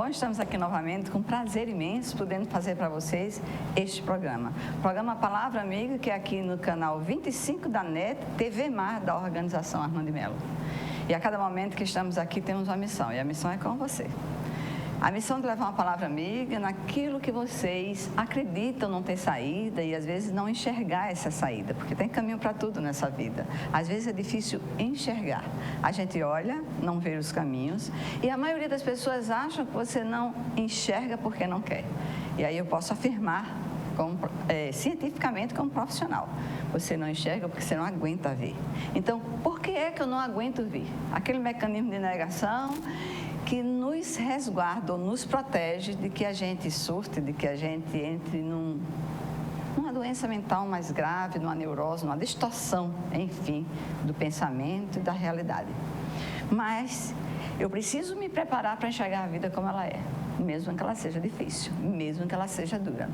bom? Estamos aqui novamente com prazer imenso, podendo fazer para vocês este programa. Programa Palavra Amiga, que é aqui no canal 25 da NET, TV Mar, da Organização Armando de Melo. E a cada momento que estamos aqui temos uma missão, e a missão é com você. A missão de levar uma palavra amiga naquilo que vocês acreditam não ter saída e às vezes não enxergar essa saída, porque tem caminho para tudo nessa vida. Às vezes é difícil enxergar. A gente olha, não vê os caminhos e a maioria das pessoas acham que você não enxerga porque não quer. E aí eu posso afirmar cientificamente como profissional. Você não enxerga porque você não aguenta ver. Então, por que é que eu não aguento ver? Aquele mecanismo de negação que nos resguarda ou nos protege de que a gente surte, de que a gente entre numa doença mental mais grave, numa neurose, numa distorção, enfim, do pensamento e da realidade. Mas eu preciso me preparar para enxergar a vida como ela é, mesmo que ela seja difícil, mesmo que ela seja dura.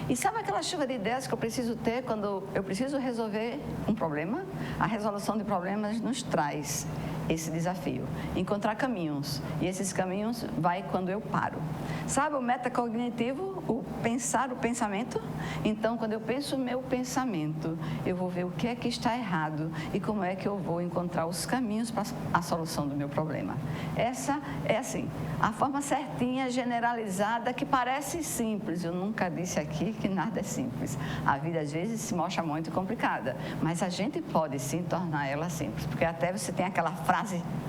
E sabe aquela chuva de ideias que eu preciso ter quando eu preciso resolver um problema? A resolução de problemas nos traz esse desafio, encontrar caminhos, e esses caminhos vai quando eu paro. Sabe o metacognitivo, o pensar o pensamento? Então, quando eu penso o meu pensamento, eu vou ver o que é que está errado e como é que eu vou encontrar os caminhos para a solução do meu problema. Essa é assim, a forma certinha, generalizada, que parece simples. Eu nunca disse aqui que nada é simples. A vida às vezes se mostra muito complicada, mas a gente pode sim tornar ela simples, porque até você tem aquela frase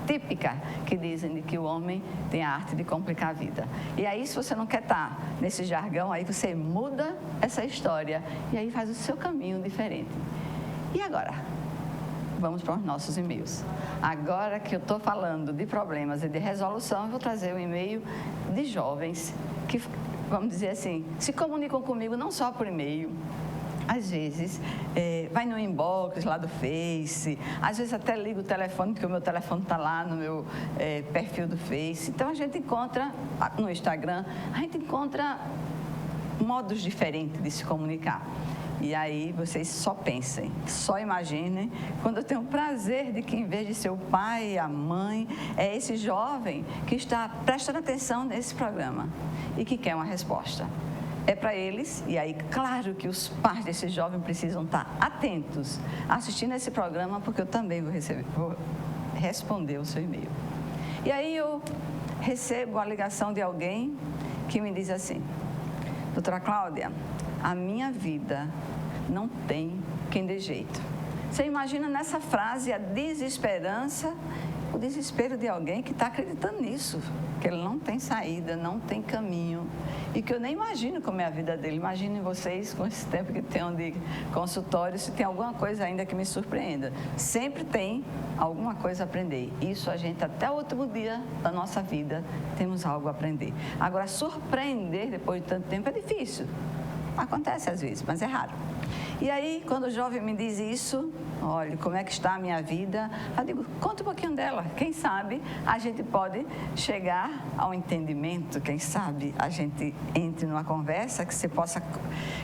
típica que dizem de que o homem tem a arte de complicar a vida. E aí, se você não quer estar nesse jargão, aí você muda essa história e aí faz o seu caminho diferente. E agora? Vamos para os nossos e-mails. Agora que eu estou falando de problemas e de resolução, eu vou trazer um e-mail de jovens que, vamos dizer assim, se comunicam comigo não só por e-mail. Às vezes, vai no inbox lá do Face, às vezes até liga o telefone, porque o meu telefone está lá no meu perfil do Face. Então, a gente encontra, no Instagram, a gente encontra modos diferentes de se comunicar. E aí, vocês só pensem, só imaginem, quando eu tenho o prazer de que, em vez de ser o pai, a mãe, é esse jovem que está prestando atenção nesse programa e que quer uma resposta. É para eles, e aí, claro que os pais desse jovem precisam estar atentos assistindo esse programa, porque eu também vou responder o seu e-mail. E aí eu recebo a ligação de alguém que me diz assim: doutora Cláudia, a minha vida não tem quem dê jeito. Você imagina nessa frase a desesperança, o desespero de alguém que está acreditando nisso, que ele não tem saída, não tem caminho, e que eu nem imagino como é a vida dele. Imaginem vocês, com esse tempo que tem de consultório, se tem alguma coisa ainda que me surpreenda. Sempre tem alguma coisa a aprender. Isso a gente, até o último dia da nossa vida, temos algo a aprender. Agora, surpreender depois de tanto tempo é difícil. Acontece às vezes, mas é raro. E aí, quando o jovem me diz isso, olha, como é que está a minha vida? Eu digo, conta um pouquinho dela. Quem sabe a gente pode chegar ao entendimento, quem sabe a gente entre numa conversa que você possa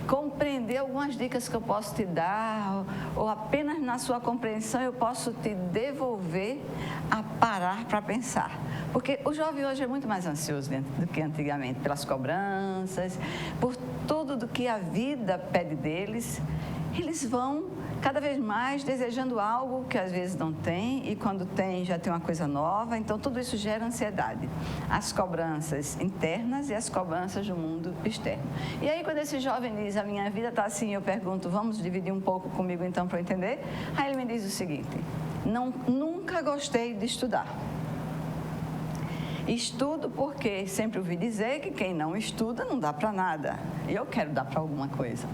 compreender algumas dicas que eu posso te dar, ou apenas na sua compreensão eu posso te devolver a parar para pensar. Porque o jovem hoje é muito mais ansioso do que antigamente, pelas cobranças, por tudo do que a vida pede deles. Eles vão cada vez mais desejando algo que às vezes não tem, e quando tem já tem uma coisa nova, então tudo isso gera ansiedade. As cobranças internas e as cobranças do mundo externo. E aí, quando esse jovem diz, a minha vida está assim, eu pergunto, vamos dividir um pouco comigo então para eu entender? Aí ele me diz o seguinte: nunca gostei de estudar. Estudo porque sempre ouvi dizer que quem não estuda não dá para nada. E eu quero dar para alguma coisa.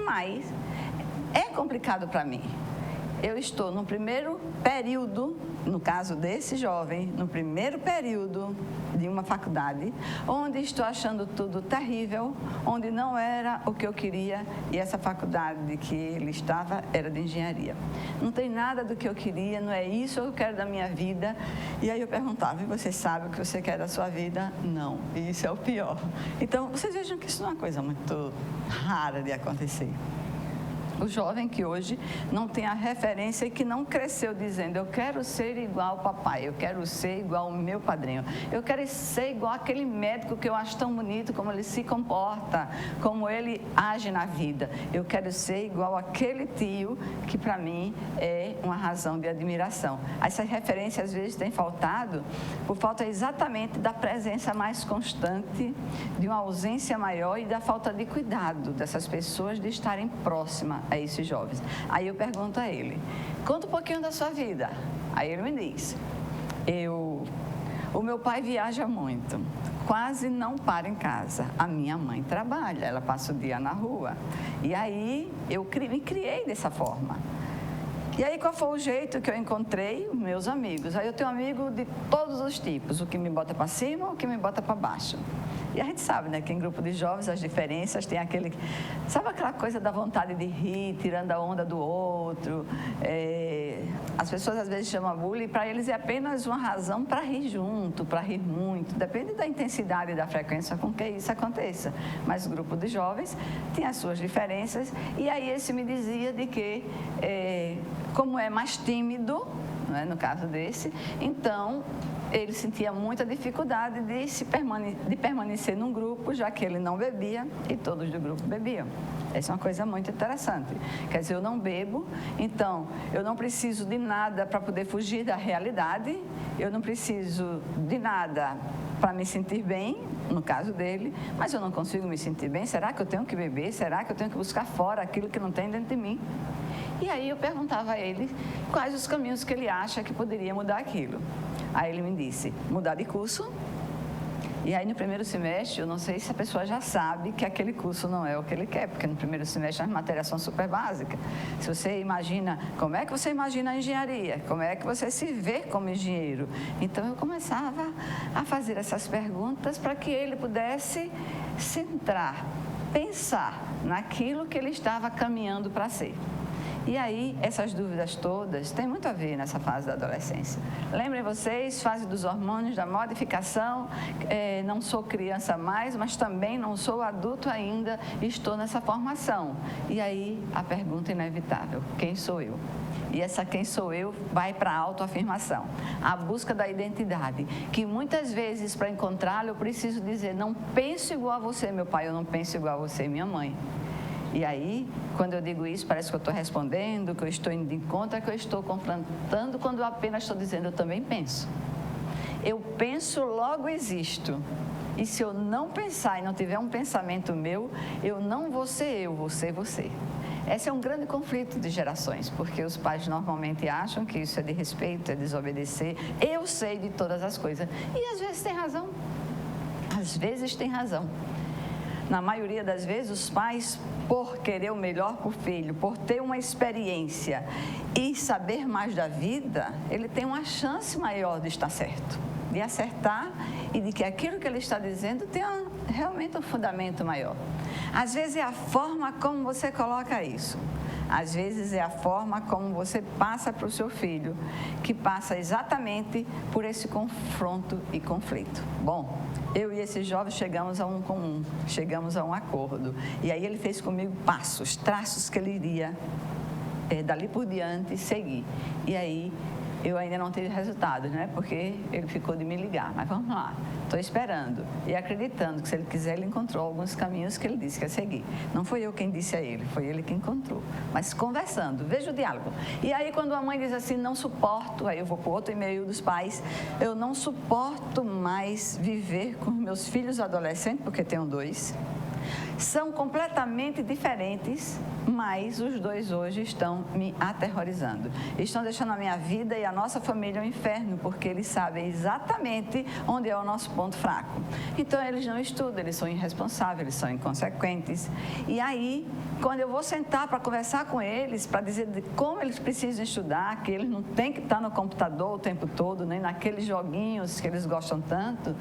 Mas é complicado para mim. Eu estou no primeiro período, no caso desse jovem, no primeiro período de uma faculdade, onde estou achando tudo terrível, onde não era o que eu queria, e essa faculdade que ele estava era de engenharia. Não tem nada do que eu queria, não é isso que eu quero da minha vida. E aí eu perguntava, e você sabe o que você quer da sua vida? Não, e isso é o pior. Então, vocês vejam que isso não é uma coisa muito rara de acontecer. O jovem que hoje não tem a referência e que não cresceu dizendo: eu quero ser igual ao papai, eu quero ser igual ao meu padrinho, eu quero ser igual àquele médico que eu acho tão bonito, como ele se comporta, como ele age na vida. Eu quero ser igual àquele tio que para mim é uma razão de admiração. Essa referência às vezes tem faltado por falta exatamente da presença mais constante, de uma ausência maior e da falta de cuidado dessas pessoas de estarem próximas a esses jovens. Aí eu pergunto a ele: conta um pouquinho da sua vida. Aí ele me diz: o meu pai viaja muito, quase não para em casa. A minha mãe trabalha, ela passa o dia na rua. E aí eu me criei dessa forma. E aí qual foi o jeito que eu encontrei? Meus amigos. Aí eu tenho amigo de todos os tipos, o que me bota para cima, o que me bota para baixo. E a gente sabe, né, que em grupo de jovens as diferenças tem aquele... Sabe aquela coisa da vontade de rir, tirando a onda do outro? As pessoas às vezes chamam bullying, para eles é apenas uma razão para rir junto, para rir muito. Depende da intensidade e da frequência com que isso aconteça. Mas o grupo de jovens tem as suas diferenças. E aí esse me dizia de que, como é mais tímido, né, no caso desse, então... ele sentia muita dificuldade de permanecer num grupo, já que ele não bebia e todos do grupo bebiam. Essa é uma coisa muito interessante. Quer dizer, eu não bebo, então eu não preciso de nada para poder fugir da realidade, eu não preciso de nada para me sentir bem, no caso dele, mas eu não consigo me sentir bem. Será que eu tenho que beber? Será que eu tenho que buscar fora aquilo que não tem dentro de mim? E aí eu perguntava a ele quais os caminhos que ele acha que poderia mudar aquilo. Aí ele me disse: mudar de curso. E aí no primeiro semestre, eu não sei se a pessoa já sabe que aquele curso não é o que ele quer, porque no primeiro semestre as matérias são super básicas. Se você imagina, como é que você imagina a engenharia? Como é que você se vê como engenheiro? Então eu começava a fazer essas perguntas para que ele pudesse centrar, pensar naquilo que ele estava caminhando para ser. E aí, essas dúvidas todas têm muito a ver nessa fase da adolescência. Lembrem vocês, fase dos hormônios, da modificação, não sou criança mais, mas também não sou adulto ainda, estou nessa formação. E aí, a pergunta inevitável: quem sou eu? E essa quem sou eu vai para a autoafirmação, a busca da identidade, que muitas vezes, para encontrá-la, eu preciso dizer: não penso igual a você, meu pai, eu não penso igual a você, minha mãe. E aí, quando eu digo isso, parece que eu estou respondendo, que eu estou indo de encontro, que eu estou confrontando, quando eu apenas estou dizendo: eu também penso. Eu penso, logo existo. E se eu não pensar e não tiver um pensamento meu, eu não vou ser eu, vou ser você. Esse é um grande conflito de gerações, porque os pais normalmente acham que isso é de respeito, é desobedecer. Eu sei de todas as coisas. E às vezes tem razão. Às vezes tem razão. Na maioria das vezes, os pais, por querer o melhor para o filho, por ter uma experiência e saber mais da vida, ele tem uma chance maior de estar certo, de acertar e de que aquilo que ele está dizendo tenha realmente um fundamento maior. Às vezes é a forma como você coloca isso. Às vezes é a forma como você passa para o seu filho, que passa exatamente por esse confronto e conflito. Bom, eu e esse jovem chegamos a um comum, chegamos a um acordo. E aí ele fez comigo passos, traços que ele iria, dali por diante, seguir. E aí eu ainda não tive resultados, né? Porque ele ficou de me ligar. Mas vamos lá, estou esperando e acreditando que, se ele quiser, ele encontrou alguns caminhos que ele disse que ia seguir. Não foi eu quem disse a ele, foi ele que encontrou. Mas conversando, veja o diálogo. E aí, quando a mãe diz assim: não suporto, aí eu vou para o outro e-mail dos pais: eu não suporto mais viver com meus filhos adolescentes, porque tenho 2. São completamente diferentes, mas os 2 hoje estão me aterrorizando. Estão deixando a minha vida e a nossa família um inferno, porque eles sabem exatamente onde é o nosso ponto fraco. Então, eles não estudam, eles são irresponsáveis, eles são inconsequentes. E aí, quando eu vou sentar para conversar com eles, para dizer de como eles precisam estudar, que eles não têm que estar no computador o tempo todo, nem naqueles joguinhos que eles gostam tanto,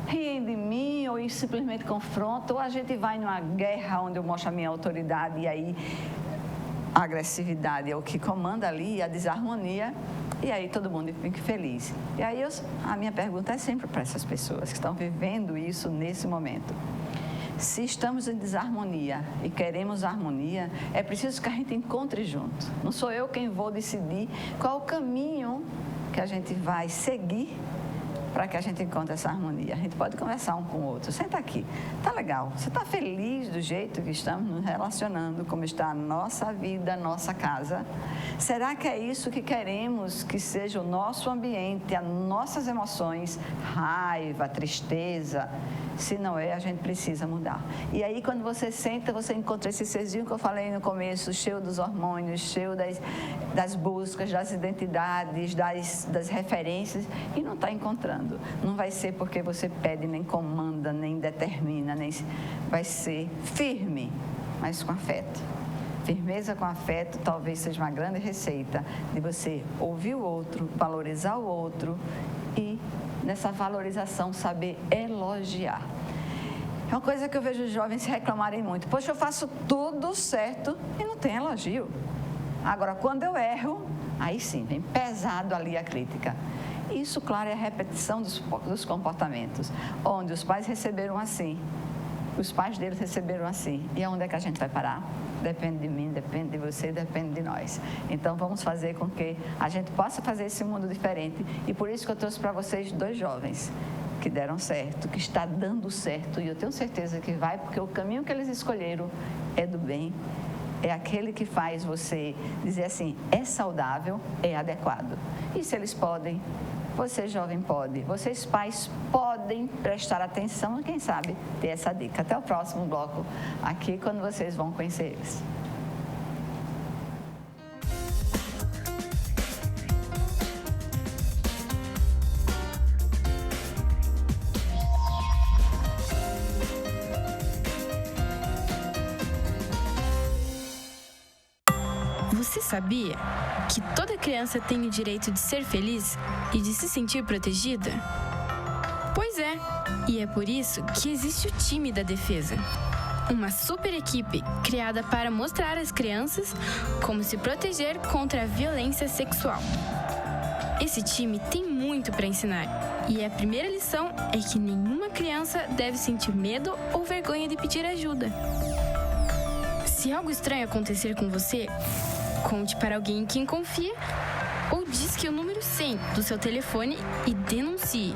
riem de mim, ou simplesmente confrontam, ou a gente vai numa guerra onde eu mostro a minha autoridade, e aí a agressividade é o que comanda ali, a desarmonia, e aí todo mundo fica feliz. E aí a minha pergunta é sempre para essas pessoas que estão vivendo isso nesse momento: Se estamos em desarmonia e queremos harmonia, é preciso que a gente encontre junto. Não sou eu quem vou decidir qual o caminho que a gente vai seguir para que a gente encontre essa harmonia. A gente pode conversar um com o outro. Senta aqui. Tá legal? Você está feliz do jeito que estamos nos relacionando, como está a nossa vida, a nossa casa? Será que é isso que queremos que seja o nosso ambiente, as nossas emoções, raiva, tristeza? Se não é, a gente precisa mudar. E aí, quando você senta, você encontra esse serzinho que eu falei no começo, cheio dos hormônios, cheio das buscas, das identidades, das referências, e não está encontrando. Não vai ser porque você pede, nem comanda, nem determina, nem vai ser firme, mas com afeto. Firmeza com afeto talvez seja uma grande receita de você ouvir o outro, valorizar o outro e, nessa valorização, saber elogiar. É uma coisa que eu vejo os jovens se reclamarem muito. Poxa, eu faço tudo certo e não tem elogio. Agora, quando eu erro, aí sim, vem pesado ali a crítica. Isso, claro, é a repetição dos comportamentos, onde os pais receberam assim, os pais deles receberam assim. E aonde é que a gente vai parar? Depende de mim, depende de você, depende de nós. Então, vamos fazer com que a gente possa fazer esse mundo diferente. E por isso que eu trouxe para vocês 2 jovens que deram certo, que está dando certo. E eu tenho certeza que vai, porque o caminho que eles escolheram é do bem. É aquele que faz você dizer assim, é saudável, é adequado. E se eles podem, você jovem pode, vocês pais podem prestar atenção e quem sabe ter essa dica. Até o próximo bloco aqui, quando vocês vão conhecer eles. Você sabia que toda criança tem o direito de ser feliz e de se sentir protegida? Pois é, e é por isso que existe o time da defesa. Uma super equipe criada para mostrar às crianças como se proteger contra a violência sexual. Esse time tem muito para ensinar e a primeira lição é que nenhuma criança deve sentir medo ou vergonha de pedir ajuda. Se algo estranho acontecer com você, conte para alguém em quem confia ou disque o número 100 do seu telefone e denuncie.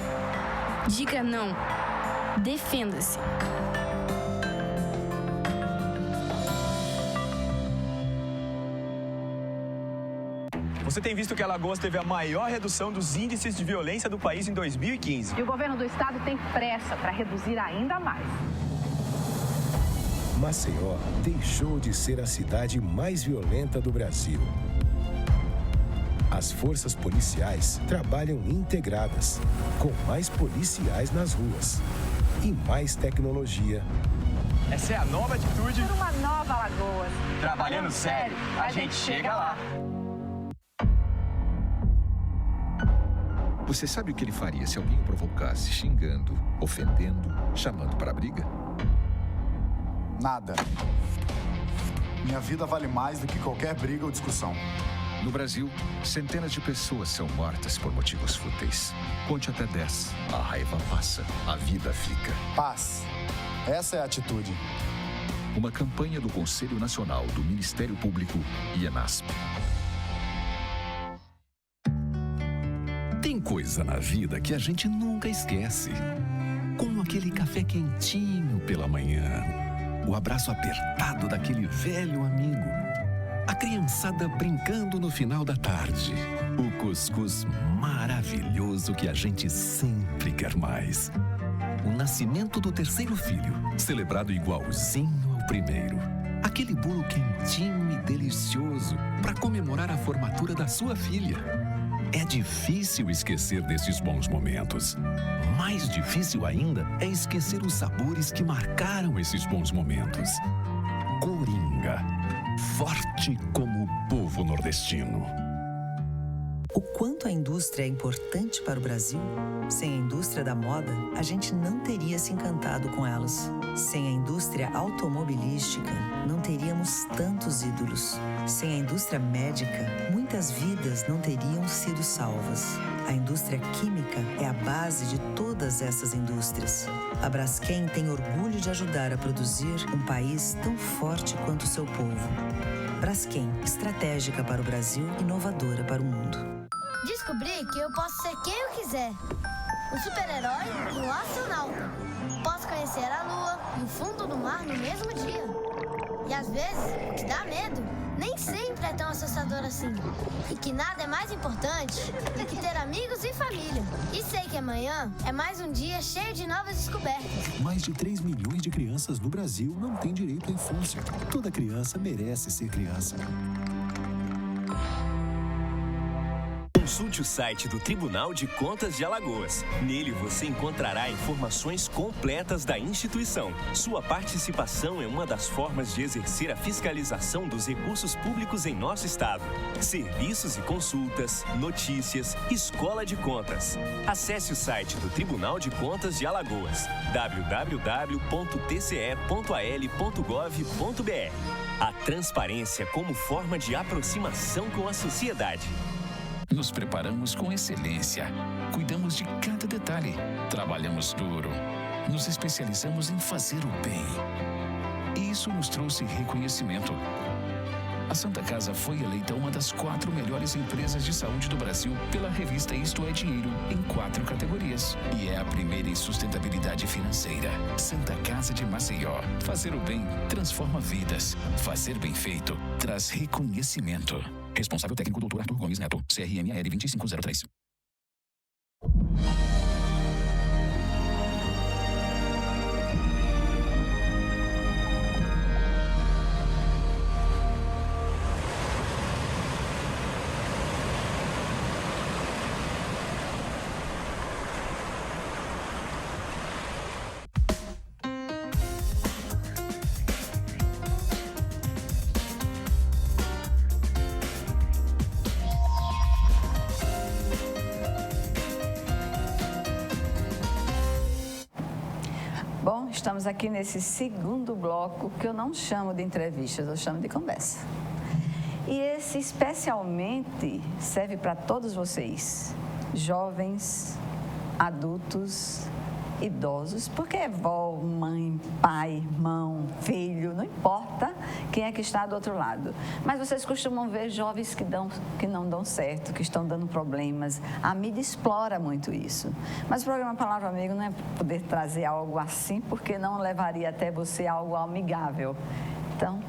Diga não. Defenda-se. Você tem visto que Alagoas teve a maior redução dos índices de violência do país em 2015. E o governo do estado tem pressa para reduzir ainda mais. Maceió deixou de ser a cidade mais violenta do Brasil. As forças policiais trabalham integradas, com mais policiais nas ruas e mais tecnologia. Essa é a nova atitude. Por uma nova Alagoas. Trabalhando sério, a gente chega lá. Você sabe o que ele faria se alguém o provocasse xingando, ofendendo, chamando para a briga? Nada. Minha vida vale mais do que qualquer briga ou discussão. No Brasil, centenas de pessoas são mortas por motivos fúteis. Conte até 10. A raiva passa, a vida fica. Paz. Essa é a atitude. Uma campanha do Conselho Nacional do Ministério Público e ENASP. Tem coisa na vida que a gente nunca esquece. Como aquele café quentinho pela manhã. O abraço apertado daquele velho amigo. A criançada brincando no final da tarde. O cuscuz maravilhoso que a gente sempre quer mais. O nascimento do terceiro filho, celebrado igualzinho ao primeiro. Aquele bolo quentinho e delicioso para comemorar a formatura da sua filha. É difícil esquecer desses bons momentos. Mais difícil ainda é esquecer os sabores que marcaram esses bons momentos. Coringa, forte como o povo nordestino. O quanto a indústria é importante para o Brasil? Sem a indústria da moda, a gente não teria se encantado com elas. Sem a indústria automobilística, não teríamos tantos ídolos. Sem a indústria médica, muitas vidas não teriam sido salvas. A indústria química é a base de todas essas indústrias. A Braskem tem orgulho de ajudar a produzir um país tão forte quanto o seu povo. Braskem, estratégica para o Brasil, inovadora para o mundo. Descobri que eu posso ser quem eu quiser. Um super-herói e um astronauta. Posso conhecer a Lua e o fundo do mar no mesmo dia. E às vezes, o que dá medo nem sempre é tão assustador assim. E que nada é mais importante do que ter amigos e família. E sei que amanhã é mais um dia cheio de novas descobertas. Mais de 3 milhões de crianças no Brasil não têm direito à infância. Toda criança merece ser criança. Consulte o site do Tribunal de Contas de Alagoas. Nele você encontrará informações completas da instituição. Sua participação é uma das formas de exercer a fiscalização dos recursos públicos em nosso estado. Serviços e consultas, notícias, escola de contas. Acesse o site do Tribunal de Contas de Alagoas, www.tce.al.gov.br. A transparência como forma de aproximação com a sociedade. Nos preparamos com excelência, cuidamos de cada detalhe, trabalhamos duro, nos especializamos em fazer o bem. E isso nos trouxe reconhecimento. A Santa Casa foi eleita uma das 4 melhores empresas de saúde do Brasil pela revista Isto é Dinheiro, em 4 categorias. E é a primeira em sustentabilidade financeira. Santa Casa de Maceió. Fazer o bem transforma vidas. Fazer bem feito traz reconhecimento. Responsável técnico Dr. Arthur Gomes Neto, CRMAL 2503. Bom, estamos aqui nesse segundo bloco que eu não chamo de entrevistas, eu chamo de conversa. E esse especialmente serve para todos vocês, jovens, adultos, idosos, porque é vó, mãe, pai, irmão, filho, não importa quem é que está do outro lado. Mas vocês costumam ver jovens que não dão certo, que estão dando problemas. A mídia explora muito isso. Mas o programa Palavra Amigo não é poder trazer algo assim, porque não levaria até você algo amigável. Então,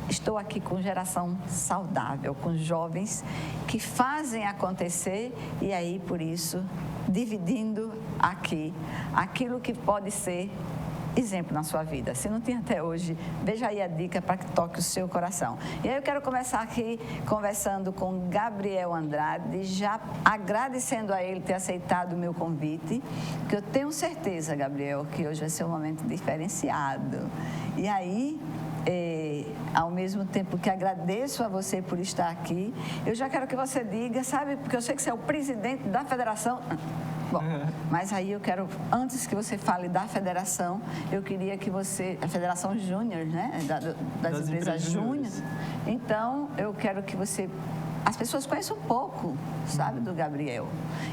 estou aqui com geração saudável, com jovens que fazem acontecer e aí, por isso, dividindo aqui aquilo que pode ser exemplo na sua vida. Se não tinha até hoje, veja aí a dica para que toque o seu coração. E aí eu quero começar aqui conversando com Gabriel Andrade, já agradecendo a ele ter aceitado o meu convite, que eu tenho certeza, Gabriel, que hoje vai ser um momento diferenciado. E aí, ao mesmo tempo que agradeço a você por estar aqui, eu já quero que você diga, sabe, porque eu sei que você é o presidente da federação. Bom, mas aí eu quero, antes que você fale da federação, eu queria que você, a Federação Júnior, né, das empresas Júnior, então eu quero que você, as pessoas conheçam um pouco, sabe, do Gabriel.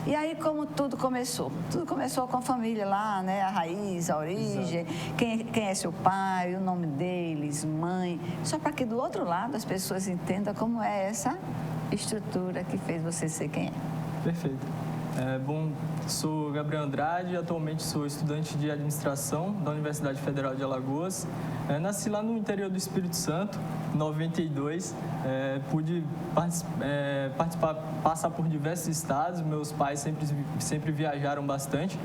E aí, como tudo começou? Tudo começou com a família lá, né, a raiz, a origem, quem é seu pai, o nome deles, mãe, só para que do outro lado as pessoas entendam como é essa estrutura que fez você ser quem é. Perfeito. Bom, sou Gabriel Andrade, atualmente sou estudante de administração da Universidade Federal de Alagoas. Nasci lá no interior do Espírito Santo, em 92. Pude passar por diversos estados, meus pais sempre viajaram bastante.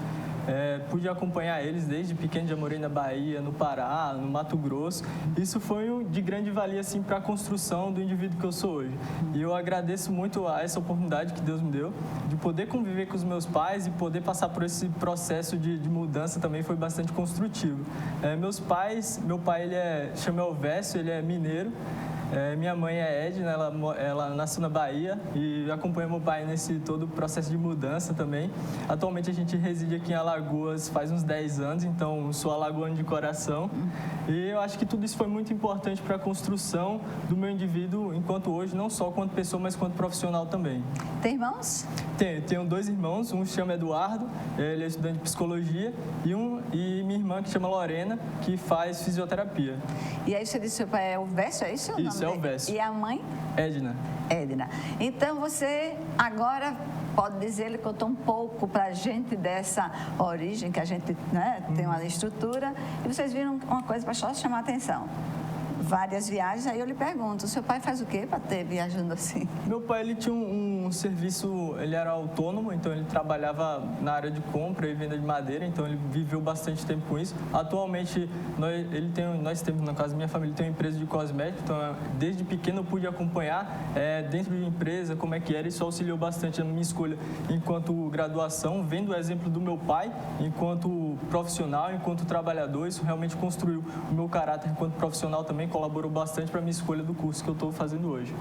Pude acompanhar eles desde pequeno, já morei na Bahia, no Pará, no Mato Grosso. Isso foi de grande valia assim, para a construção do indivíduo que eu sou hoje. E eu agradeço muito a essa oportunidade que Deus me deu de poder conviver com os meus pais e poder passar por esse processo de mudança também foi bastante construtivo. Meu pai chama Elvésio, ele é mineiro. Minha mãe é Edna, ela nasceu na Bahia e acompanha meu pai nesse todo o processo de mudança também. Atualmente a gente reside aqui em Alagoas faz uns 10 anos, então sou alagoano de coração. E eu acho que tudo isso foi muito importante para a construção do meu indivíduo enquanto hoje, não só quanto pessoa, mas quanto profissional também. Tem irmãos? Tenho 2 irmãos, um se chama Eduardo, ele é estudante de psicologia, e minha irmã que chama Lorena, que faz fisioterapia. E aí você disse que seu pai é o Vécio, é isso? Isso, é o Vécio. E a mãe? Edna. Edna. Então você agora pode dizer, ele contou um pouco para a gente dessa origem que a gente, né, tem uma estrutura, e vocês viram uma coisa para só chamar a atenção. Várias viagens, aí eu lhe pergunto, seu pai faz o quê para ter viajando assim? Meu pai, ele tinha um serviço, ele era autônomo, então ele trabalhava na área de compra e venda de madeira, então ele viveu bastante tempo com isso. Atualmente, nós temos, na casa da minha família, tem uma empresa de cosméticos, então desde pequeno eu pude acompanhar dentro de empresa como é que era, isso auxiliou bastante na minha escolha enquanto graduação, vendo o exemplo do meu pai enquanto profissional, enquanto trabalhador, isso realmente construiu o meu caráter enquanto profissional também, colaborou bastante para a minha escolha do curso que eu estou fazendo hoje.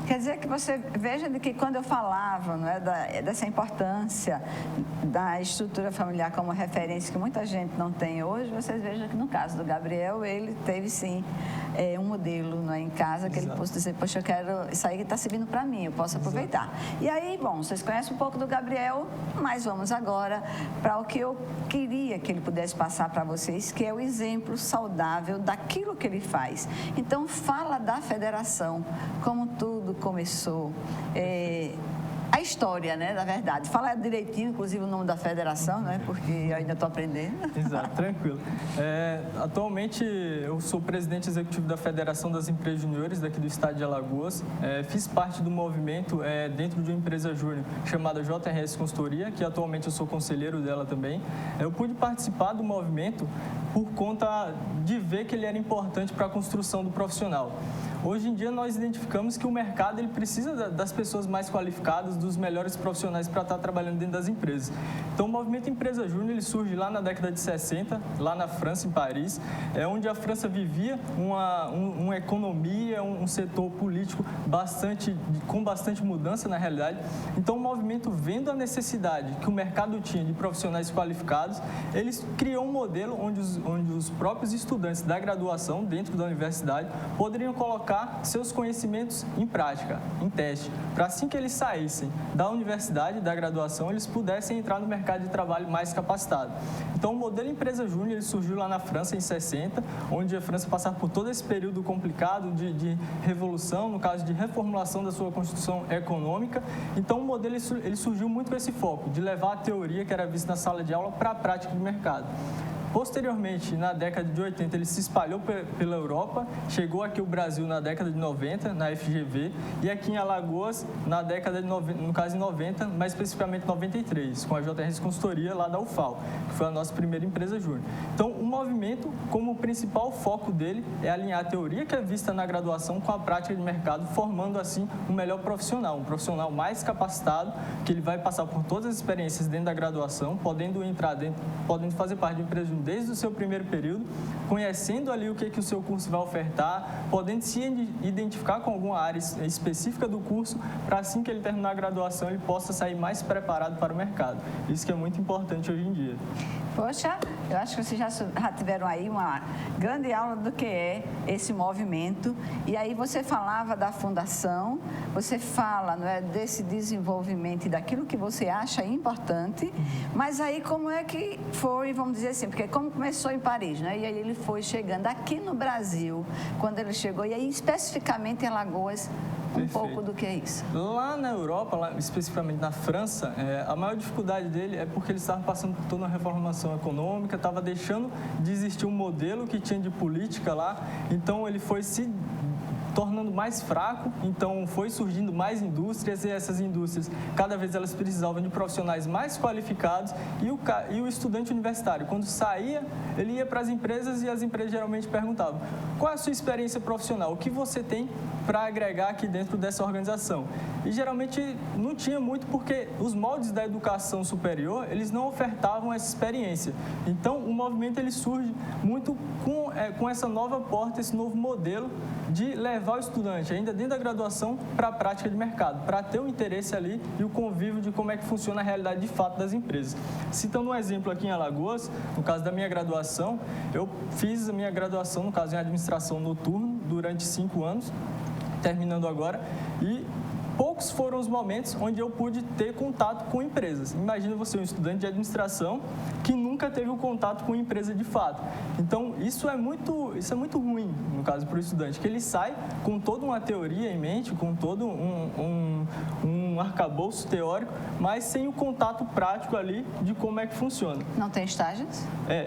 Quer dizer que você veja de que quando eu falava, não é, dessa importância da estrutura familiar como referência que muita gente não tem hoje, vocês vejam que no caso do Gabriel, ele teve sim um modelo, não é, em casa que Exato. Ele possa dizer, poxa, eu quero, isso aí que está servindo para mim, eu posso aproveitar. Exato. E aí, bom, vocês conhecem um pouco do Gabriel, mas vamos agora para o que eu queria que ele pudesse passar para vocês, que é o exemplo saudável daquilo que ele faz. Então, fala da federação, como tudo começou, a história, né, na verdade. Fala direitinho, inclusive, o nome da federação, né, porque eu ainda estou aprendendo. Exato, tranquilo. Atualmente, eu sou presidente executivo da Federação das Empresas Juniores daqui do estado de Alagoas. Fiz parte do movimento dentro de uma empresa júnior chamada JRS Consultoria, que atualmente eu sou conselheiro dela também. Eu pude participar do movimento por conta de ver que ele era importante para a construção do profissional. Hoje em dia, nós identificamos que o mercado ele precisa das pessoas mais qualificadas, dos melhores profissionais para estar trabalhando dentro das empresas. Então, o movimento Empresa Júnior ele surge lá na década de 60, lá na França, em Paris, onde a França vivia uma economia, um setor político com bastante mudança na realidade. Então, o movimento, vendo a necessidade que o mercado tinha de profissionais qualificados, eles criou um modelo onde os próprios estudantes da graduação, dentro da universidade, poderiam colocar seus conhecimentos em prática, em teste, para assim que eles saíssem da universidade, da graduação, eles pudessem entrar no mercado de trabalho mais capacitado. Então, o modelo Empresa Júnior ele surgiu lá na França, em 60, onde a França passava por todo esse período complicado de revolução, no caso de reformulação da sua constituição econômica. Então, o modelo ele surgiu muito com esse foco, de levar a teoria que era vista na sala de aula para a prática do mercado. Posteriormente, na década de 80, ele se espalhou pela Europa, chegou aqui ao Brasil na década de 90, na FGV, e aqui em Alagoas, na década de 90, no caso em 90, mais especificamente 93, com a JRS Consultoria lá da UFAL, que foi a nossa primeira empresa júnior. Então, o movimento, como principal foco dele, é alinhar a teoria que é vista na graduação com a prática de mercado, formando assim um melhor profissional, um profissional mais capacitado, que ele vai passar por todas as experiências dentro da graduação, podendo fazer parte de uma empresa júnior desde o seu primeiro período, conhecendo ali o que o seu curso vai ofertar, podendo se identificar com alguma área específica do curso, para assim que ele terminar a graduação, ele possa sair mais preparado para o mercado. Isso que é muito importante hoje em dia. Poxa, eu acho que vocês já tiveram aí uma grande aula do que é esse movimento. E aí você falava da fundação, você fala, não é, desse desenvolvimento e daquilo que você acha importante, mas aí como é que foi, vamos dizer assim, porque como começou em Paris, né? E aí ele foi chegando aqui no Brasil, quando ele chegou, e aí especificamente em Alagoas, pouco do que é isso. Lá na Europa, lá, especificamente na França, a maior dificuldade dele é porque eles estavam passando por toda uma reformação econômica, estava deixando de existir um modelo que tinha de política lá, então ele foi se tornando mais fraco, então foi surgindo mais indústrias e essas indústrias, cada vez elas precisavam de profissionais mais qualificados e o estudante universitário, quando saía, ele ia para as empresas e as empresas geralmente perguntavam: qual é a sua experiência profissional? O que você tem para agregar aqui dentro dessa organização? E geralmente não tinha muito porque os moldes da educação superior, eles não ofertavam essa experiência. Então, o movimento ele surge muito com essa nova porta, esse novo modelo de levar levar o estudante, ainda dentro da graduação, para a prática de mercado, para ter o interesse ali e o convívio de como é que funciona a realidade de fato das empresas. Citando um exemplo aqui em Alagoas, no caso da minha graduação, eu fiz a minha graduação, no caso em administração noturna, durante 5 anos, terminando agora, e poucos foram os momentos onde eu pude ter contato com empresas. Imagina você, um estudante de administração que nunca teve um contato com empresa de fato. Então, isso é muito ruim, no caso, para o estudante, que ele sai com toda uma teoria em mente, com todo um arcabouço teórico, mas sem o contato prático ali de como é que funciona. Não tem estágios?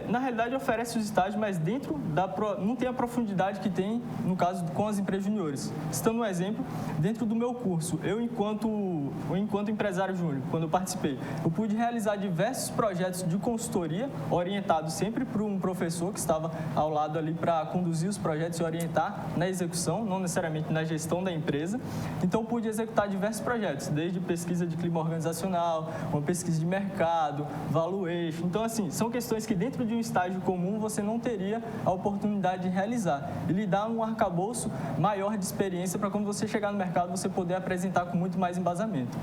Na realidade, oferece os estágios, mas não tem a profundidade que tem, no caso, com as empresas juniores. Citando um exemplo, dentro do meu curso, eu, enquanto empresário júnior, quando eu participei, eu pude realizar diversos projetos de consultoria, orientados sempre por um professor que estava ao lado ali para conduzir os projetos e orientar na execução, não necessariamente na gestão da empresa. Então, eu pude executar diversos projetos, desde pesquisa de clima organizacional, uma pesquisa de mercado, valuation. Então, assim, são questões que dentro de um estágio comum você não teria a oportunidade de realizar. Ele dá um arcabouço maior de experiência para quando você chegar no mercado você poder apresentar com muito mais embasamento.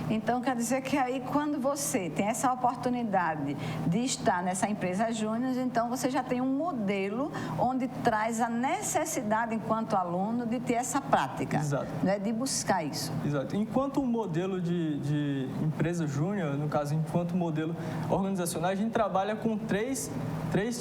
Então, quer dizer que aí, quando você tem essa oportunidade de estar nessa empresa júnior, então você já tem um modelo onde traz a necessidade, enquanto aluno, de ter essa prática. Exato. Né, de buscar isso. Exato. Enquanto modelo de empresa júnior, no caso, enquanto modelo organizacional, a gente trabalha com três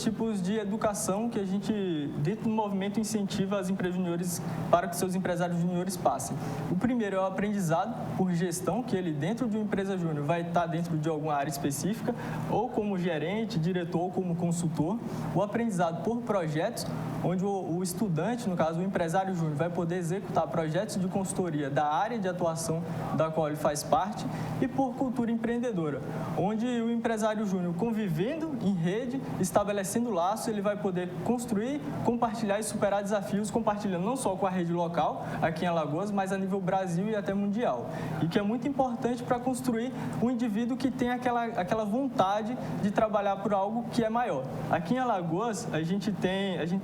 tipos de educação que a gente, dentro do movimento, incentiva as empresas juniores para que seus empresários juniores passem. O primeiro é o aprendizado por gestão, que ele, dentro de uma empresa júnior, vai estar dentro de alguma área específica, ou como gerente, diretor, ou como consultor. O aprendizado por projetos, onde o estudante, no caso, o empresário júnior, vai poder executar projetos de consultoria da área de atuação da qual ele faz parte, e por cultura empreendedora, onde o empresário júnior, convivendo em rede, estabelecendo laço, ele vai poder construir, compartilhar e superar desafios, compartilhando não só com a rede local, aqui em Alagoas, mas a nível Brasil e até mundial. E que é muito importante para construir um indivíduo que tem aquela vontade de trabalhar por algo que é maior. Aqui em Alagoas, a gente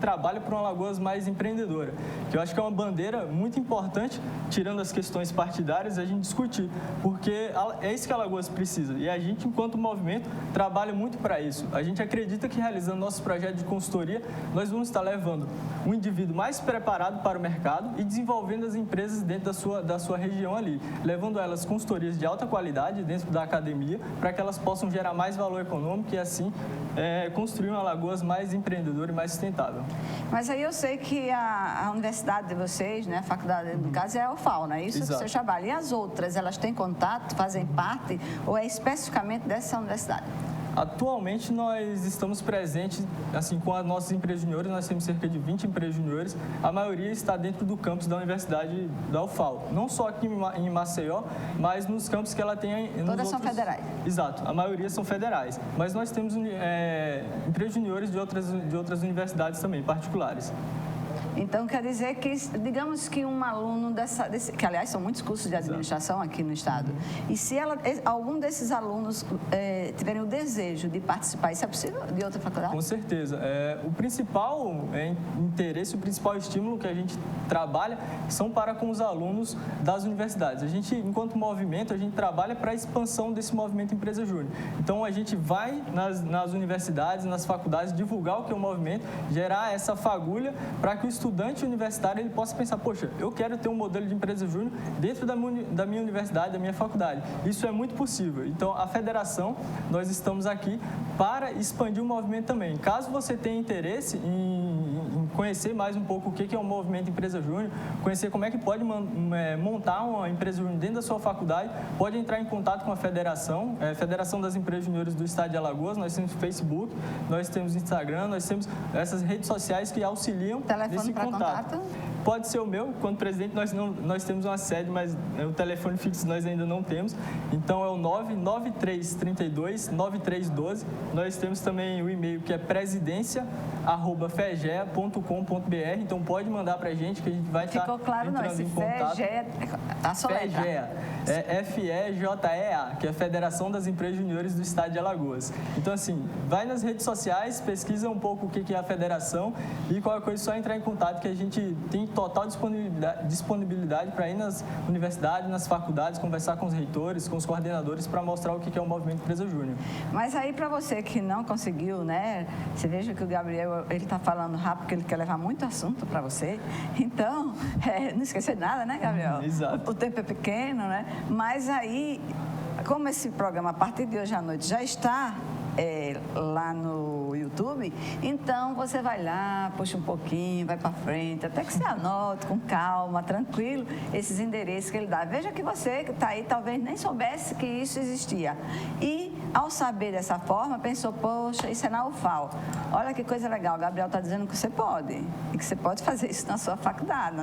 trabalha por uma Alagoas mais empreendedora, que eu acho que é uma bandeira muito importante, tirando as questões partidárias, a gente discutir, porque é isso que a Alagoas precisa. E a gente, enquanto movimento, trabalha muito para isso. A gente acredita que, realizando nossos projetos de consultoria, nós vamos estar levando um indivíduo mais preparado para o mercado e desenvolvendo as empresas dentro da sua região ali, levando elas consultorias de alta qualidade dentro da academia, para que elas possam gerar mais valor econômico e, assim, construir uma Alagoas mais empreendedora e mais sustentável. Mas aí eu sei que a universidade de vocês, né, a faculdade, no caso, é a UFAL, não é isso? Exato. Que você trabalha. E as outras, elas têm contato, fazem parte, ou é especificamente dessa universidade? Atualmente, nós estamos presentes, assim, com as nossas empresas juniores, nós temos cerca de 20 empresas juniores, a maioria está dentro do campus da Universidade da UFAL, não só aqui em Maceió, mas nos campos que ela tem... Todas são federais? Exato, a maioria são federais, mas nós temos empresas juniores de outras universidades também, particulares. Então, quer dizer que, digamos que um aluno que, aliás, são muitos cursos de administração aqui no estado, e se algum desses alunos tiverem o desejo de participar, isso é possível de outra faculdade? Com certeza. O principal interesse, o principal estímulo que a gente trabalha são para com os alunos das universidades. A gente, enquanto movimento, a gente trabalha para a expansão desse movimento Empresa Júnior. Então, a gente vai nas universidades, nas faculdades, divulgar o que é o movimento, gerar essa fagulha para que o estudante universitário ele possa pensar, poxa, eu quero ter um modelo de empresa júnior dentro da minha universidade, da minha faculdade. Isso é muito possível. Então, a federação, nós estamos aqui para expandir o movimento também. Caso você tenha interesse em conhecer mais um pouco o que é o movimento Empresa Júnior, conhecer como é que pode montar uma empresa júnior dentro da sua faculdade, pode entrar em contato com a federação, Federação das Empresas Júniores do Estado de Alagoas. Nós temos Facebook, nós temos Instagram, nós temos essas redes sociais que auxiliam nesse contato. Pode ser o meu, quando presidente nós temos uma sede, mas o telefone fixo nós ainda não temos. Então é o 99332-9312. Nós temos também o e-mail que é presidencia@fegea.com.br. Então pode mandar pra gente que a gente vai estar entrando em contato. FEGEA, a sua letra. É FEJEA, que é a Federação das Empresas Júniores do Estado de Alagoas. Então, assim, vai nas redes sociais, pesquisa um pouco o que é a federação e qualquer coisa é só entrar em contato, que a gente tem total disponibilidade para ir nas universidades, nas faculdades, conversar com os reitores, com os coordenadores para mostrar o que é o Movimento Empresa Júnior. Mas aí, para você que não conseguiu, né? Você veja que o Gabriel, ele está falando rápido porque ele quer levar muito assunto para você. Então, não esquecer nada, né, Gabriel? Exato. O tempo é pequeno, né? Mas aí, como esse programa, a partir de hoje à noite, já está lá no YouTube, então você vai lá, puxa um pouquinho, vai para frente, até que você anote com calma, tranquilo, esses endereços que ele dá. Veja que você que está aí talvez nem soubesse que isso existia. E, ao saber dessa forma, pensou, poxa, isso é na UFAL. Olha que coisa legal, o Gabriel está dizendo que você pode, e que você pode fazer isso na sua faculdade,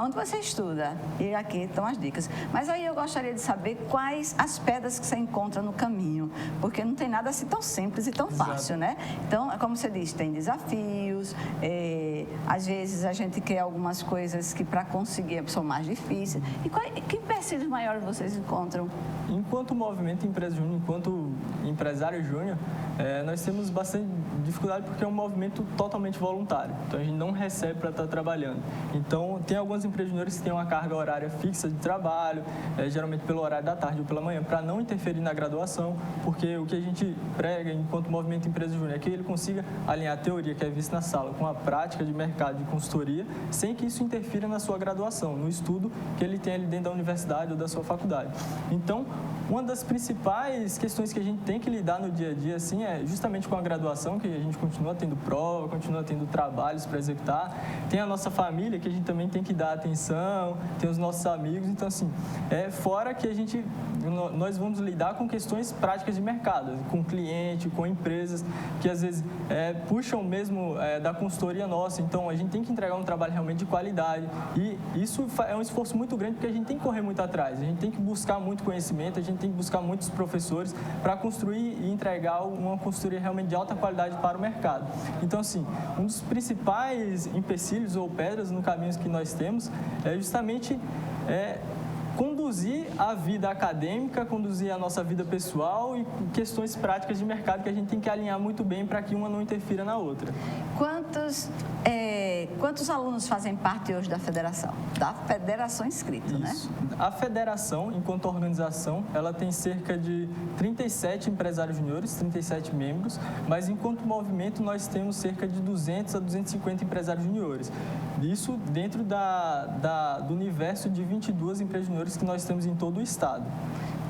onde você estuda. E aqui estão as dicas. Mas aí eu gostaria de saber quais as pedras que você encontra no caminho, porque não tem nada assim tão simples e tão fácil, né? Então, como você disse, tem desafios, às vezes a gente quer algumas coisas que para conseguir são mais difíceis. E que empecilhos maiores vocês encontram? Enquanto movimento Empresa Júnior, enquanto empresário júnior, nós temos bastante dificuldade porque é um movimento totalmente voluntário. Então, a gente não recebe para estar trabalhando. Então, tem algumas empresas júniores que têm uma carga horária fixa de trabalho, geralmente pelo horário da tarde ou pela manhã, para não interferir na graduação, porque o que a gente prega enquanto movimento Empresa Júnior é que ele consiga alinhar a teoria que é vista na sala com a prática de mercado de consultoria, sem que isso interfira na sua graduação, no estudo que ele tem ali dentro da universidade ou da sua faculdade. Então, uma das principais questões que a gente tem que lidar no dia a dia, assim, é justamente com a graduação, que a gente continua tendo prova, continua tendo trabalhos para executar, tem a nossa família, que a gente também tem que dar atenção, tem os nossos amigos, então, assim, fora que nós vamos lidar com questões práticas de mercado, com cliente, com empresas, que às vezes puxam mesmo da consultoria nossa, então a gente tem que entregar um trabalho realmente de qualidade, e isso é um esforço muito grande, porque a gente tem que correr muito atrás, a gente tem que buscar muito conhecimento, a gente tem que buscar muitos professores para construir e entregar uma consultoria realmente de alta qualidade para o mercado. Então, assim, um dos principais empecilhos ou pedras no caminho que nós temos é justamente conduzir a vida acadêmica, conduzir a nossa vida pessoal e questões práticas de mercado que a gente tem que alinhar muito bem para que uma não interfira na outra. Quantos alunos fazem parte hoje da federação? Da federação inscrita, né? A federação, enquanto organização, ela tem cerca de 37 empresários juniores, 37 membros, mas enquanto movimento nós temos cerca de 200 a 250 empresários juniores. Isso dentro do universo de 22 empresas juniores que nós temos em todo o estado.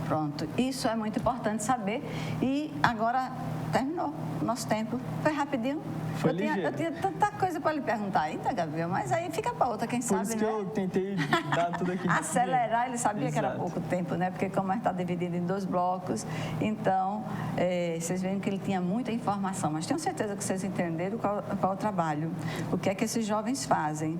Pronto, isso é muito importante saber. E agora terminou o nosso tempo. Foi rapidinho. Eu tinha tanta coisa para lhe perguntar ainda, Gabriel, mas aí fica para outra, quem sabe, né? Por isso que eu tentei dar tudo aqui. Acelerar, ele sabia que era pouco tempo, né? Porque como está dividido em 2 blocos, então, vocês veem que ele tinha muita informação, mas tenho certeza que vocês entenderam qual é o trabalho, o que é que esses jovens fazem,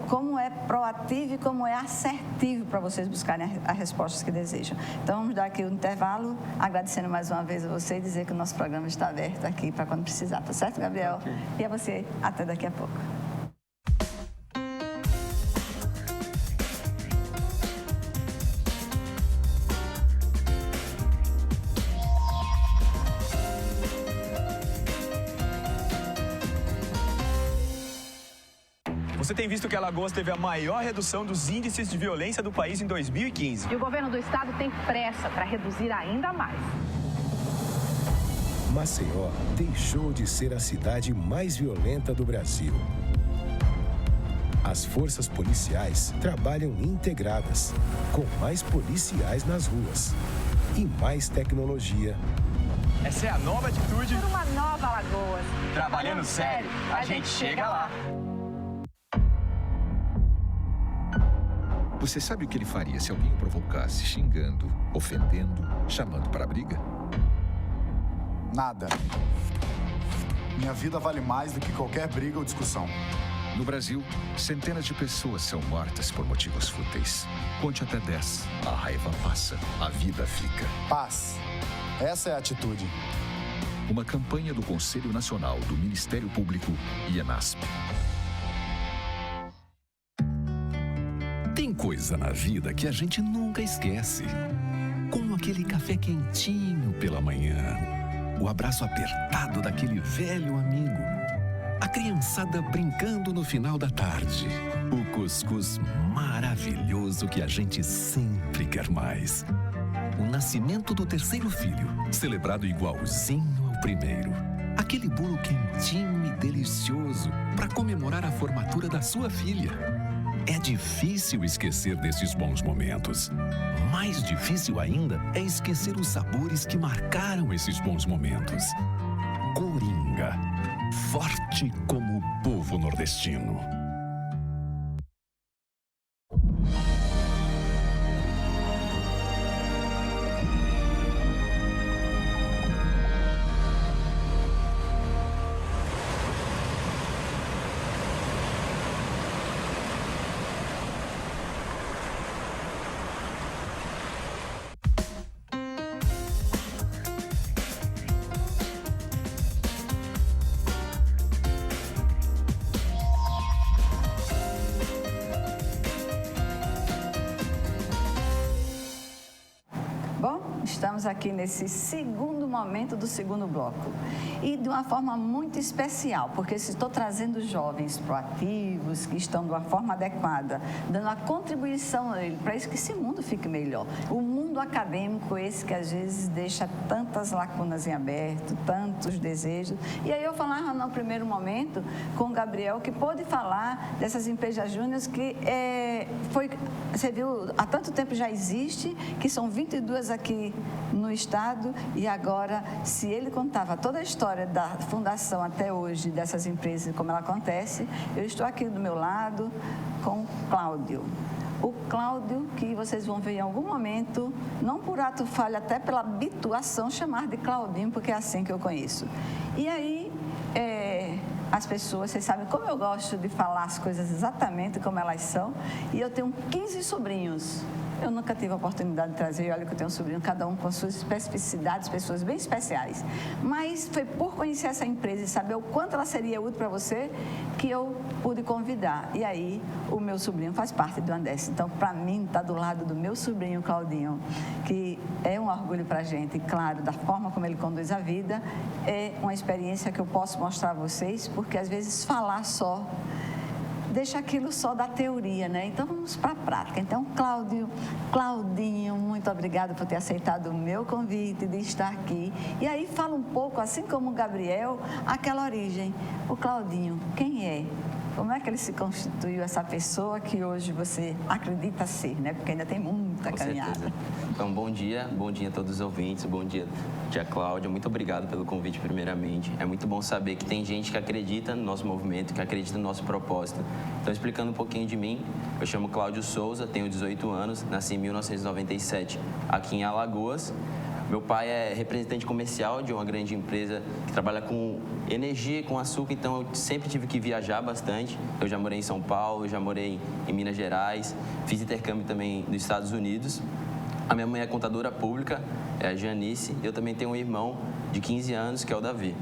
como é proativo e como é assertivo para vocês buscarem as respostas que desejam. Então, vamos dar aqui o intervalo, agradecendo mais uma vez a você e dizer que o nosso programa está aberto aqui para quando precisar, tá certo, Gabriel? Okay. E a você, até daqui a pouco. Você tem visto que Alagoas teve a maior redução dos índices de violência do país em 2015. E o governo do estado tem pressa para reduzir ainda mais. Maceió deixou de ser a cidade mais violenta do Brasil. As forças policiais trabalham integradas, com mais policiais nas ruas e mais tecnologia. Essa é a nova atitude por uma nova Alagoas. Trabalhando sério, a gente chega lá. Você sabe o que ele faria se alguém o provocasse xingando, ofendendo, chamando para a briga? Nada. Minha vida vale mais do que qualquer briga ou discussão. No Brasil, centenas de pessoas são mortas por motivos fúteis. Conte até 10. A raiva passa, a vida fica. Paz. Essa é a atitude. Uma campanha do Conselho Nacional do Ministério Público e ENASP. coisa na vida que a gente nunca esquece. Como aquele café quentinho pela manhã, o abraço apertado daquele velho amigo, a criançada brincando no final da tarde, o cuscuz maravilhoso que a gente sempre quer mais. O nascimento do terceiro filho, celebrado igualzinho ao primeiro. Aquele bolo quentinho e delicioso para comemorar a formatura da sua filha. É difícil esquecer desses bons momentos. Mais difícil ainda é esquecer os sabores que marcaram esses bons momentos. Coringa, forte como o povo nordestino. Estamos aqui nesse segundo momento do segundo bloco e de uma forma muito especial, porque estou trazendo jovens proativos que estão de uma forma adequada, dando a contribuição a ele para isso que esse mundo fique melhor. O mundo acadêmico, esse que às vezes deixa tantas lacunas em aberto, tantos desejos. E aí eu falava no primeiro momento com o Gabriel, que pôde falar dessas empresas júniores que você viu, há tanto tempo já existe, que são 22 aqui no estado, e agora, se ele contava toda a história da fundação até hoje, dessas empresas, como ela acontece, eu estou aqui do meu lado com o Cláudio. O Cláudio, que vocês vão ver em algum momento, não por ato falho, até pela habituação, chamar de Claudinho, porque é assim que eu conheço. E aí, as pessoas, vocês sabem como eu gosto de falar as coisas exatamente como elas são, e eu tenho 15 sobrinhos. Eu nunca tive a oportunidade de trazer, olha que eu tenho um sobrinho, cada um com suas especificidades, pessoas bem especiais. Mas foi por conhecer essa empresa e saber o quanto ela seria útil para você que eu pude convidar. E aí, o meu sobrinho faz parte do Andes. Então, para mim, estar do lado do meu sobrinho, Claudinho, que é um orgulho para a gente, e claro, da forma como ele conduz a vida, é uma experiência que eu posso mostrar a vocês, porque às vezes falar só deixa aquilo só da teoria, né? Então, vamos para a prática. Então, Claudinho, muito obrigada por ter aceitado o meu convite de estar aqui. E aí, fala um pouco, assim como o Gabriel, aquela origem. O Claudinho, quem é? Como é que ele se constituiu, essa pessoa que hoje você acredita ser, né? Porque ainda tem muita caminhada. Com certeza. Então, bom dia a todos os ouvintes, bom dia, tia Cláudia, muito obrigado pelo convite primeiramente. É muito bom saber que tem gente que acredita no nosso movimento, que acredita no nosso propósito. Então, explicando um pouquinho de mim, eu chamo Cláudio Souza, tenho 18 anos, nasci em 1997 aqui em Alagoas. Meu pai é representante comercial de uma grande empresa que trabalha com energia e com açúcar, então eu sempre tive que viajar bastante. Eu já morei em São Paulo, já morei em Minas Gerais, fiz intercâmbio também nos Estados Unidos. A minha mãe é contadora pública, é a Janice, e eu também tenho um irmão de 15 anos, que é o Davi.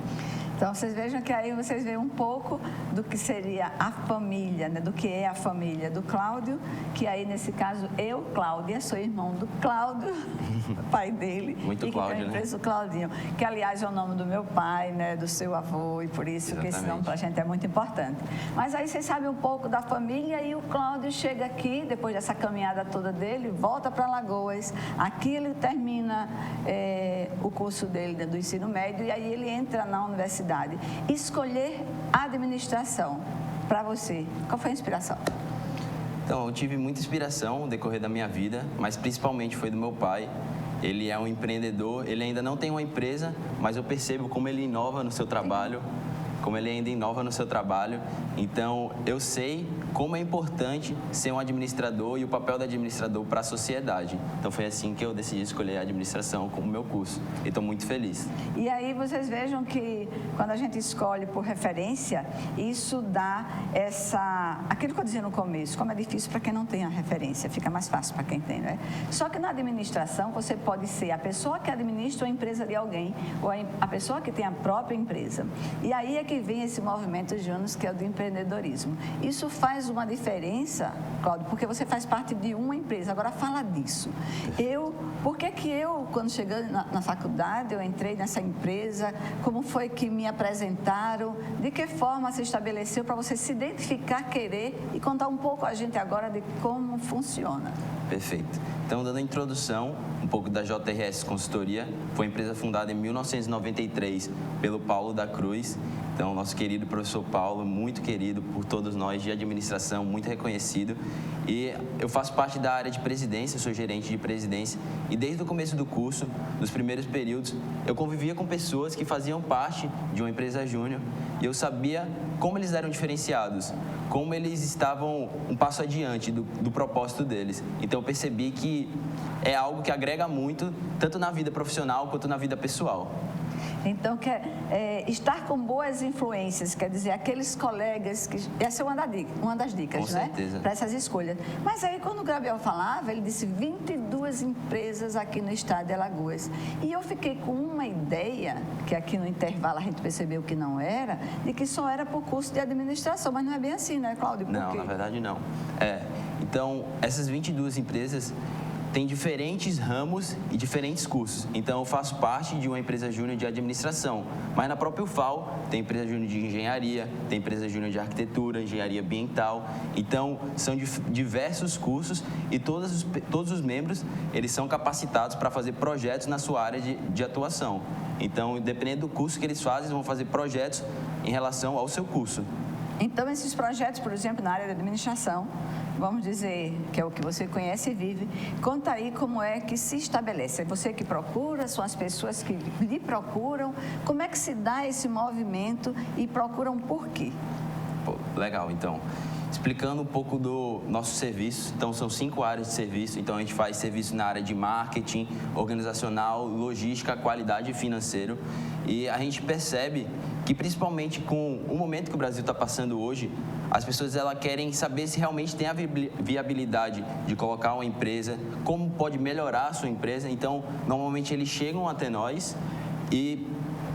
Então, vocês vejam que aí vocês veem um pouco do que seria a família, né? Do que é a família do Cláudio, que aí, nesse caso, eu, Cláudia, sou irmão do Cláudio, pai dele. Muito e Cláudio, que tem a empresa, né? O Claudinho, que, aliás, é o nome do meu pai, né? Do seu avô, e por isso que esse nome para a gente é muito importante. Mas aí vocês sabem um pouco da família, e o Cláudio chega aqui, depois dessa caminhada toda dele, volta para Alagoas. Aqui ele termina o curso dele do ensino médio, e aí ele entra na universidade. Escolher administração para você, qual foi a inspiração? Então, eu tive muita inspiração no decorrer da minha vida, mas principalmente foi do meu pai. Ele é um empreendedor, ele ainda não tem uma empresa, mas eu percebo como ele inova no seu trabalho, Então, eu sei como é importante ser um administrador e o papel do administrador para a sociedade. Então, foi assim que eu decidi escolher a administração como meu curso. E estou muito feliz. E aí, vocês vejam que quando a gente escolhe por referência, isso dá aquilo que eu dizia no começo, como é difícil para quem não tem a referência, fica mais fácil para quem tem, né? Só que na administração, você pode ser a pessoa que administra a empresa de alguém ou a pessoa que tem a própria empresa. E aí é que que vem esse movimento Júnior, que é o do empreendedorismo? Isso faz uma diferença, Cláudio, porque você faz parte de uma empresa. Agora, fala disso. Por que eu, quando cheguei na faculdade, eu entrei nessa empresa? Como foi que me apresentaram? De que forma se estabeleceu para você se identificar, querer e contar um pouco a gente agora de como funciona? Perfeito. Então, dando a introdução, um pouco da JRS Consultoria, foi uma empresa fundada em 1993 pelo Paulo da Cruz. Então, nosso querido professor Paulo, muito querido por todos nós de administração, muito reconhecido. E eu faço parte da área de presidência, sou gerente de presidência. E desde o começo do curso, nos primeiros períodos, eu convivia com pessoas que faziam parte de uma empresa júnior e eu sabia como eles eram diferenciados, como eles estavam um passo adiante do propósito deles. Então, eu percebi que é algo que agrega muito, tanto na vida profissional quanto na vida pessoal. Então, estar com boas influências, quer dizer, aqueles colegas que... Essa é uma das dicas, com certeza, para essas escolhas. Mas aí, quando o Gabriel falava, ele disse 22 empresas aqui no estado de Alagoas. E eu fiquei com uma ideia, que aqui no intervalo a gente percebeu que não era, de que só era por curso de administração. Mas não é bem assim, né, Cláudio? Não, na verdade não. Então, essas 22 empresas... tem diferentes ramos e diferentes cursos. Então, eu faço parte de uma empresa júnior de administração, mas na própria UFAL tem empresa júnior de engenharia, tem empresa júnior de arquitetura, engenharia ambiental. Então, são diversos cursos e todos os membros, eles são capacitados para fazer projetos na sua área de atuação. Então, dependendo do curso que eles fazem, eles vão fazer projetos em relação ao seu curso. Então, esses projetos, por exemplo, na área da administração, vamos dizer, que é o que você conhece e vive, conta aí como é que se estabelece. É você que procura, são as pessoas que lhe procuram, como é que se dá esse movimento e procuram por quê? Legal, então. Explicando um pouco do nosso serviço, então são 5 áreas de serviço, então a gente faz serviço na área de marketing, organizacional, logística, qualidade e financeiro, e a gente percebe que principalmente com o momento que o Brasil está passando hoje, as pessoas querem saber se realmente tem a viabilidade de colocar uma empresa, como pode melhorar a sua empresa, então normalmente eles chegam até nós e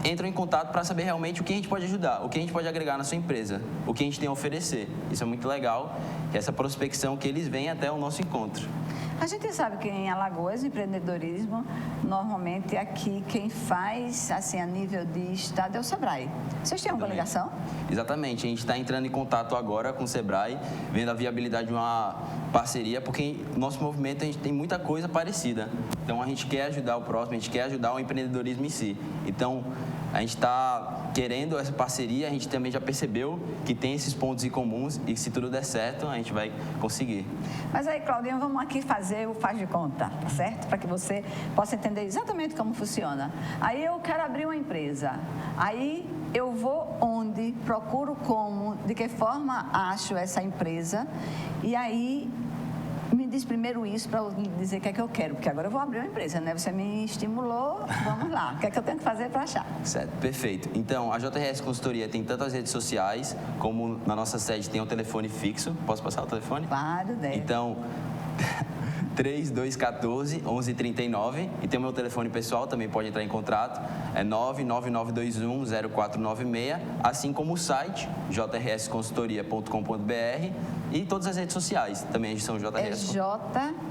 entram em contato para saber realmente o que a gente pode ajudar, o que a gente pode agregar na sua empresa, o que a gente tem a oferecer. Isso é muito legal, essa prospecção que eles vêm até o nosso encontro. A gente sabe que em Alagoas, empreendedorismo, normalmente aqui quem faz, assim, a nível de estado é o Sebrae. Vocês têm alguma ligação? Exatamente, a gente está entrando em contato agora com o Sebrae, vendo a viabilidade de uma parceria, porque no nosso movimento a gente tem muita coisa parecida. Então a gente quer ajudar o próximo, a gente quer ajudar o empreendedorismo em si. Então a gente está querendo essa parceria, a gente também já percebeu que tem esses pontos em comuns e se tudo der certo, a gente vai conseguir. Mas aí, Claudinha, vamos aqui fazer o faz de conta, tá certo? Para que você possa entender exatamente como funciona. Aí eu quero abrir uma empresa, aí eu vou onde, procuro como, de que forma acho essa empresa e aí... Me diz primeiro isso para eu dizer o que é que eu quero, porque agora eu vou abrir uma empresa, né? Você me estimulou, vamos lá. O que é que eu tenho que fazer para achar? Certo, perfeito. Então, a JRS Consultoria tem tanto as redes sociais, como na nossa sede tem um telefone fixo. Posso passar o telefone? Claro, deve. Então, 3214-1139. E tem o meu telefone pessoal, também pode entrar em contato. É 99921-0496. Assim como o site, jrsconsultoria.com.br. E todas as redes sociais também são JRS.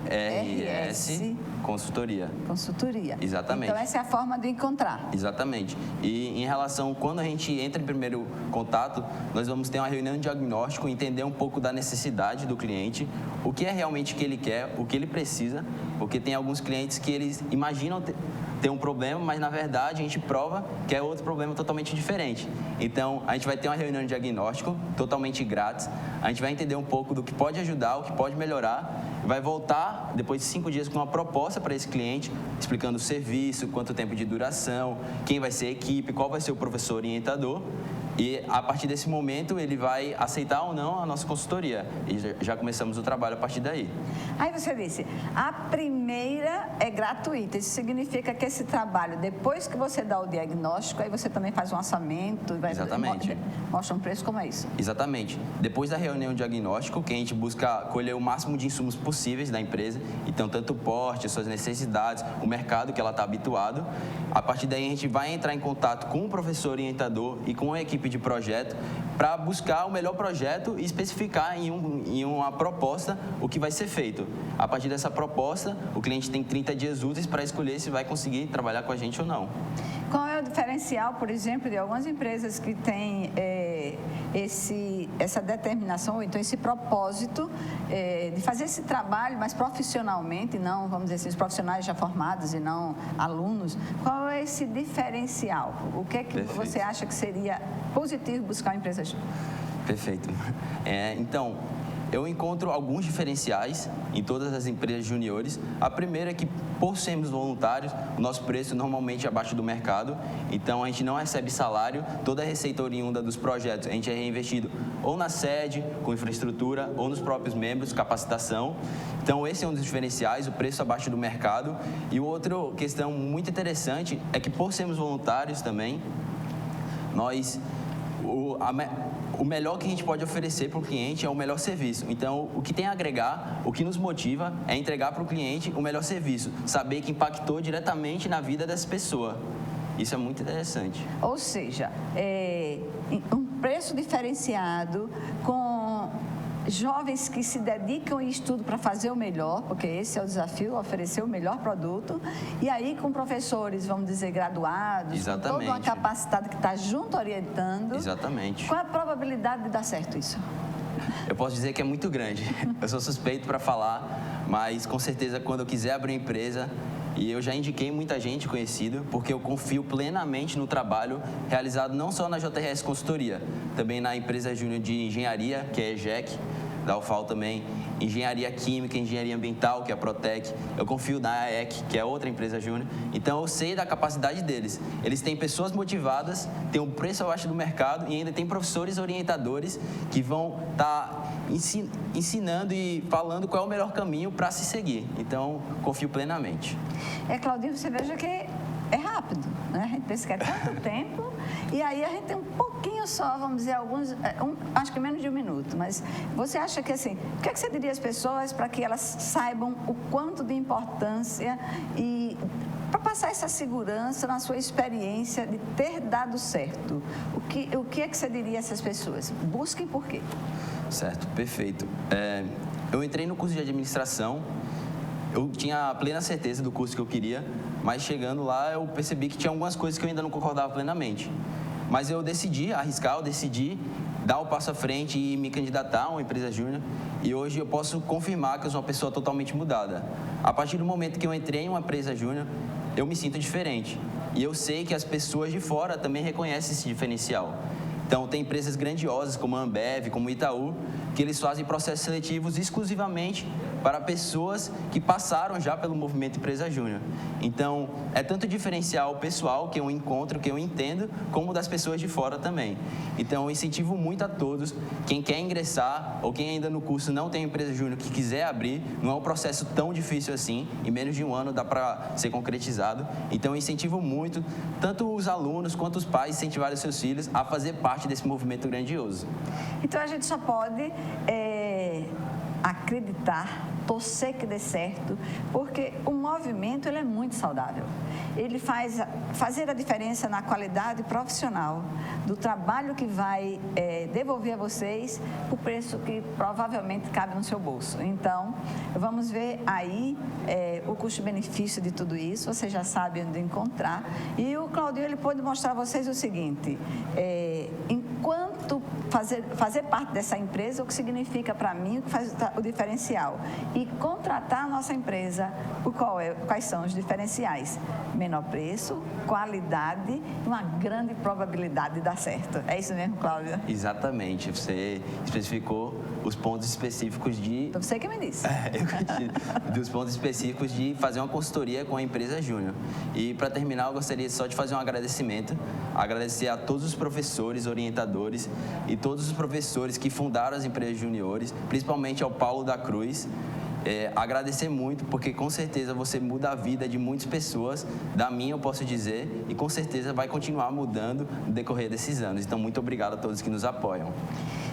É JRS Consultoria. Consultoria. Exatamente. Então, essa é a forma de encontrar. Exatamente. E em relação, quando a gente entra em primeiro contato, nós vamos ter uma reunião de diagnóstico, entender um pouco da necessidade do cliente, o que é realmente que ele quer, o que ele precisa, porque tem alguns clientes que eles imaginam ter um problema, mas na verdade a gente prova que é outro problema totalmente diferente. Então, a gente vai ter uma reunião de diagnóstico totalmente grátis, a gente vai entender um pouco do que pode ajudar, o que pode melhorar, vai voltar depois de 5 dias com uma proposta para esse cliente, explicando o serviço, quanto tempo de duração, quem vai ser a equipe, qual vai ser o professor orientador. E, a partir desse momento, ele vai aceitar ou não a nossa consultoria. E já começamos o trabalho a partir daí. Aí você disse, a primeira é gratuita. Isso significa que esse trabalho, depois que você dá o diagnóstico, aí você também faz um orçamento. Vai, exatamente. Mostra um preço, como é isso? Exatamente. Depois da reunião de diagnóstico, que a gente busca colher o máximo de insumos possíveis da empresa, então tanto o porte, as suas necessidades, o mercado que ela está habituado. A partir daí, a gente vai entrar em contato com o professor orientador e com a equipe equipe de projeto para buscar o melhor projeto e especificar em uma proposta o que vai ser feito. A partir dessa proposta, o cliente tem 30 dias úteis para escolher se vai conseguir trabalhar com a gente ou não. Qual é o diferencial, por exemplo, de algumas empresas que têm essa determinação, ou então esse propósito de fazer esse trabalho mais profissionalmente, não, vamos dizer assim, os profissionais já formados e não alunos? Qual é esse diferencial? O que é que você acha que seria positivo buscar uma empresa? Perfeito. Então, eu encontro alguns diferenciais em todas as empresas juniores. A primeira é que, por sermos voluntários, o nosso preço normalmente é abaixo do mercado, então a gente não recebe salário, toda a receita oriunda dos projetos a gente é reinvestido ou na sede, com infraestrutura, ou nos próprios membros, capacitação. Então esse é um dos diferenciais, o preço abaixo do mercado. E outra questão muito interessante é que, por sermos voluntários também, o melhor que a gente pode oferecer para o cliente é o melhor serviço. Então, o que tem a agregar, o que nos motiva é entregar para o cliente o melhor serviço, saber que impactou diretamente na vida dessa pessoa. Isso é muito interessante. Ou seja, um preço diferenciado com jovens que se dedicam e estudam para fazer o melhor, porque esse é o desafio, oferecer o melhor produto, e aí com professores, vamos dizer, graduados, Exatamente. Com toda uma capacidade que está junto orientando. Exatamente. Qual é a probabilidade de dar certo isso? Eu posso dizer que é muito grande. Eu sou suspeito para falar, mas com certeza quando eu quiser abrir uma empresa, e eu já indiquei muita gente conhecida, porque eu confio plenamente no trabalho realizado não só na JRS Consultoria, também na empresa júnior de engenharia, que é a EJEC, da UFAL também, engenharia química, engenharia ambiental, que é a Protec. Eu confio na AEC, que é outra empresa júnior. Então, eu sei da capacidade deles. Eles têm pessoas motivadas, têm um preço abaixo do mercado e ainda tem professores orientadores que vão estar ensinando e falando qual é o melhor caminho para se seguir. Então, confio plenamente. Claudinho, você veja que é rápido, né? A gente pensa que é tanto tempo, e aí a gente tem um pouquinho só, vamos dizer, acho que menos de um minuto, mas você acha que, assim, o que é que você diria às pessoas para que elas saibam o quanto de importância e para passar essa segurança na sua experiência de ter dado certo? O que é que você diria a essas pessoas? Busquem por quê? Certo, perfeito. Eu entrei no curso de administração, eu tinha plena certeza do curso que eu queria, mas chegando lá eu percebi que tinha algumas coisas que eu ainda não concordava plenamente. Mas eu decidi arriscar, eu decidi dar o passo à frente e me candidatar a uma empresa júnior, e hoje eu posso confirmar que eu sou uma pessoa totalmente mudada. A partir do momento que eu entrei em uma empresa júnior, eu me sinto diferente. E eu sei que as pessoas de fora também reconhecem esse diferencial. Então, tem empresas grandiosas como a Ambev, como o Itaú, que eles fazem processos seletivos exclusivamente para pessoas que passaram já pelo movimento Empresa Júnior. Então, é tanto diferencial pessoal que eu encontro, que eu entendo, como das pessoas de fora também. Então, eu incentivo muito a todos, quem quer ingressar ou quem ainda no curso não tem Empresa Júnior que quiser abrir, não é um processo tão difícil assim, em menos de um ano dá para ser concretizado. Então, eu incentivo muito, tanto os alunos quanto os pais, incentivarem os seus filhos a fazer parte desse movimento grandioso. Então, a gente só pode acreditar, torcer que dê certo, porque o movimento ele é muito saudável. Ele fazer a diferença na qualidade profissional do trabalho que vai devolver a vocês o preço que provavelmente cabe no seu bolso. Então, vamos ver aí o custo-benefício de tudo isso, você já sabe onde encontrar. E o Claudinho, ele pode mostrar a vocês o seguinte, enquanto fazer parte dessa empresa, o que significa para mim, o que faz o diferencial. E contratar a nossa empresa, quais são os diferenciais? Menor preço, qualidade e uma grande probabilidade de dar certo. É isso mesmo, Cláudia? Exatamente. Você especificou os pontos específicos de... Então, você que me disse. Dos pontos específicos de fazer uma consultoria com a empresa júnior. E, para terminar, eu gostaria só de fazer um agradecimento. Agradecer a todos os professores, orientadores e todos os professores que fundaram as empresas juniores, principalmente ao Paulo da Cruz. Agradecer muito, porque com certeza você muda a vida de muitas pessoas, da minha eu posso dizer, e com certeza vai continuar mudando no decorrer desses anos. Então, muito obrigado a todos que nos apoiam.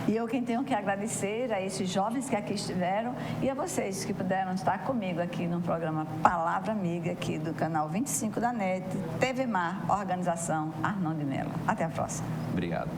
E eu quem tenho que agradecer a esses jovens que aqui estiveram e a vocês que puderam estar comigo aqui no programa Palavra Amiga, aqui do canal 25 da NET, TV Mar, Organização Arnon de Mello. Até a próxima. Obrigado.